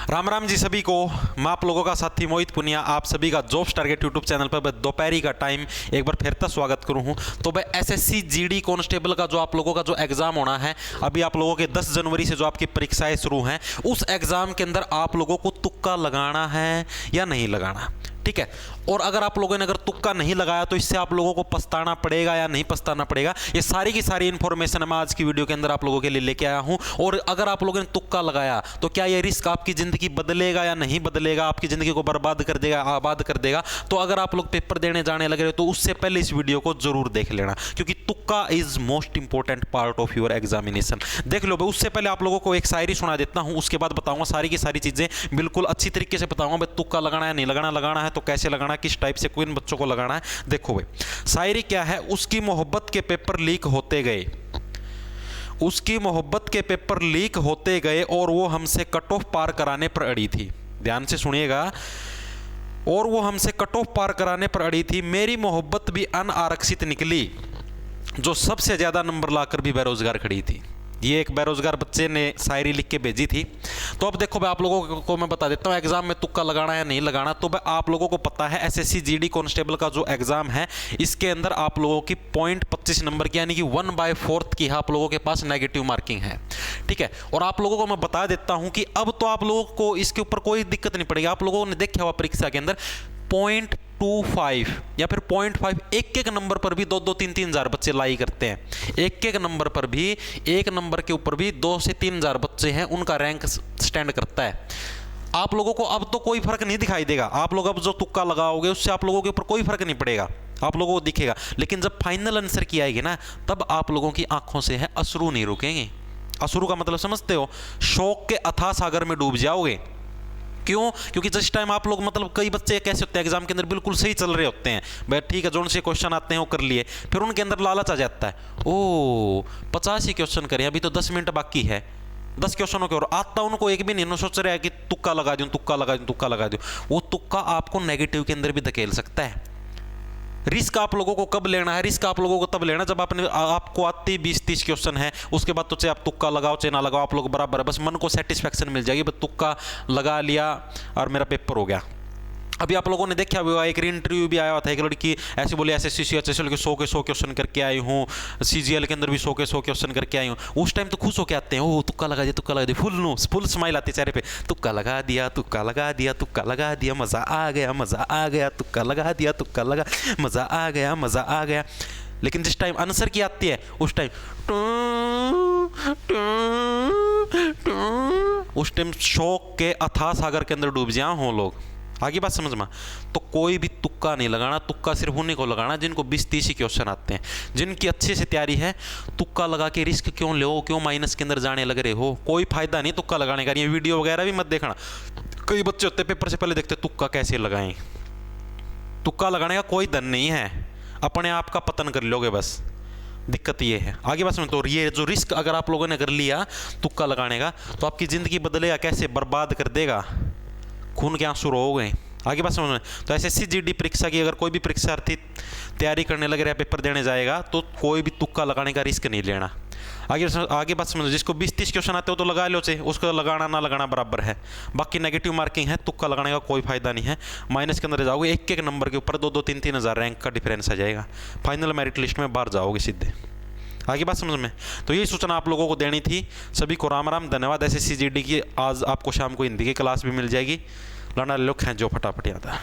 राम राम जी सभी को। मैं आप लोगों का साथी मोहित पुनिया आप सभी का जॉब्स टारगेट यूट्यूब चैनल पर दोपहरी का टाइम एक बार फिर से स्वागत करूं हूं। तो भाई एसएससी जीडी कांस्टेबल का जो आप लोगों का जो एग्जाम होना है, अभी आप लोगों के 10 जनवरी से जो आपकी परीक्षाएं शुरू हैं, उस एग्जाम के अंदर आप लोगों को तुक्का लगाना है या नहीं लगाना, ठीक है। और अगर आप लोगों ने अगर तुक्का नहीं लगाया तो इससे आप लोगों को पछताना पड़ेगा या नहीं पछताना पड़ेगा, ये सारी की सारी इंफॉर्मेशन मैं आज की वीडियो के अंदर आप लोगों के लिए लेके आया हूं। और अगर आप लोगों ने तुक्का लगाया तो क्या ये रिस्क आपकी जिंदगी बदलेगा या नहीं बदलेगा, आपकी जिंदगी को बर्बाद कर देगा, आबाद कर देगा। तो अगर आप लोग पेपर देने जाने लगे तो उससे पहले इस वीडियो को जरूर देख लेना, क्योंकि तुक्का is most important part of your examination. देख लो भाई, उससे पहले आप लोगों को एक शायरी सुना देता हूं, उसके बाद बताऊंगा सारी की सारी चीजें बिल्कुल अच्छी तरीके से बताऊंगा। भाई तुक्का लगाना है नहीं लगाना, लगाना है तो कैसे लगाना, किस टाइप से कोई बच्चों को लगाना है। देखो भाई शायरी क्या है, उसकी मोहब्बत के पेपर लीक होते गए, उसकी मोहब्बत के पेपर लीक होते गए और वो हमसे कट ऑफ पार कराने पर अड़ी थी। ध्यान से सुनिएगा, और वो हमसे कट ऑफ पार कराने पर अड़ी थी। मेरी मोहब्बत भी अनारक्षित निकली, जो सबसे ज्यादा नंबर लाकर भी बेरोजगार खड़ी थी। ये एक बेरोजगार बच्चे ने शायरी लिख के भेजी थी। तो अब देखो भाई, आप लोगों को मैं बता देता हूँ एग्जाम में तुक्का लगाना है या नहीं लगाना। तो भाई आप लोगों को पता है एसएससी जीडी कांस्टेबल का जो एग्जाम है, इसके अंदर आप लोगों की 0.25 नंबर की यानी कि 1/4 की आप लोगों के पास नेगेटिव मार्किंग है, ठीक है। और आप लोगों को मैं बता देता हूं कि अब तो आप लोगों को इसके ऊपर कोई दिक्कत नहीं पड़ेगी। आप लोगों ने देखा हुआ परीक्षा के अंदर 0.25 या फिर 0.5 एक नंबर पर भी 2-2, 3-3 हजार बच्चे लाई करते हैं। एक नंबर पर भी, एक नंबर के ऊपर भी 2 से 3 हजार बच्चे हैं, उनका रैंक स्टैंड करता है। आप लोगों को अब तो कोई फर्क नहीं दिखाई देगा। आप लोग अब जो तुक्का लगाओगे उससे आप लोगों के ऊपर कोई फर्क नहीं पड़ेगा, आप लोगों को दिखेगा। लेकिन जब फाइनल आंसर की आएगी ना, तब आप लोगों की आंखों से है अश्रु नहीं रुकेंगे। अश्रु का मतलब समझते हो, शौक के अथाह सागर में डूब जाओगे। क्यों? क्योंकि जिस टाइम आप लोग मतलब कई बच्चे कैसे होते हैं एग्जाम के अंदर बिल्कुल सही चल रहे होते हैं, भाई ठीक है, जो उनसे क्वेश्चन आते हैं वो कर लिए, फिर उनके अंदर लालच आ जाता है, ओ 50 ही क्वेश्चन करें, अभी तो 10 मिनट बाकी है, 10 क्वेश्चनों के और आता उनको एक भी नहीं, सोच रहे हैं कि तुक्का लगा दूं, तुक्का लगा दूं, तुक्का लगा दूं। वो तुक्का आपको नेगेटिव के अंदर भी धकेल सकता है। रिस्क आप लोगों को कब लेना है? रिस्क आप लोगों को तब लेना जब आपको आती 20-30 क्वेश्चन है, उसके बाद तो चाहे आप तुक्का लगाओ चाहे ना लगाओ, आप लोग बराबर है, बस मन को सेटिस्फेक्शन मिल जाएगी, बस तुक्का लगा लिया और मेरा पेपर हो गया। अभी आप लोगों ने देखा हुआ एक इंटरव्यू भी आया हुआ था, एक लड़की ऐसे बोली एसएससी के 100 के 100 क्वेश्चन करके आई हूँ, सीजीएल के अंदर भी 100 के 100 क्वेश्चन करके आई हूँ। उस टाइम तो खुश होकर आते हैं, ओह तुक्का लगा दिया, तुक्का लगा दिया, फुल स्माइल आती है चेहरे पे, तुक्का लगा दिया, तुक्का लगा दिया, तुक्का लगा दिया, मजा आ गया, मजा आ गया, तुक्का लगा दिया, तुक्का लगा, मजा आ गया, मजा आ गया। लेकिन जिस टाइम आंसर की आती है उस टाइम शौक के अथाह सागर के अंदर डूब जाओ हो लोग। आगे बात समझ में? तो कोई भी तुक्का नहीं लगाना। तुक्का सिर्फ उन्हीं को लगाना जिनको 20-30 क्वेश्चन आते हैं, जिनकी अच्छे से तैयारी है। तुक्का लगा के रिस्क क्यों लो, क्यों माइनस के अंदर जाने लग रहे हो? कोई फायदा नहीं तुक्का लगाने का। ये वीडियो वगैरह भी मत देखना। कई बच्चे होते हैं पेपर से पहले देखते तुक्का कैसे लगाएं। तुक्का लगाने का कोई धन नहीं है, अपने आप का पतन कर लोगे बस। दिक्कत ये है। आगे बात समझ, तो ये जो रिस्क अगर आप लोगों ने कर लिया तुक्का लगाने का, तो आपकी जिंदगी बदलेगा कैसे, बर्बाद कर देगा, खून के आंसू हो गए। आगे बात समझ में? तो एसएससी जीडी परीक्षा की अगर कोई भी परीक्षार्थी तैयारी करने लग रहा है, पेपर देने जाएगा, तो कोई भी तुक्का लगाने का रिस्क नहीं लेना। आगे बात समझो, जिसको 20-30 क्वेश्चन आते हो तो लगा लो, चाहिए उसको लगाना ना लगाना बराबर है। बाकी नेगेटिव मार्किंग है, तुक्का लगाने का कोई फायदा नहीं है। माइनस के अंदर जाओगे, एक नंबर के ऊपर 2-2, 3-3 हजार रैंक का डिफरेंस आ जाएगा, फाइनल मेरिट लिस्ट में बाहर जाओगे सीधे। आगे बात समझ में? तो यही सूचना आप लोगों को देनी थी। सभी को राम राम, धन्यवाद। एसएससी जीडी की आज आपको शाम को हिंदी की क्लास भी मिल जाएगी। लड़ा लो खैंचो फटाफट आता है।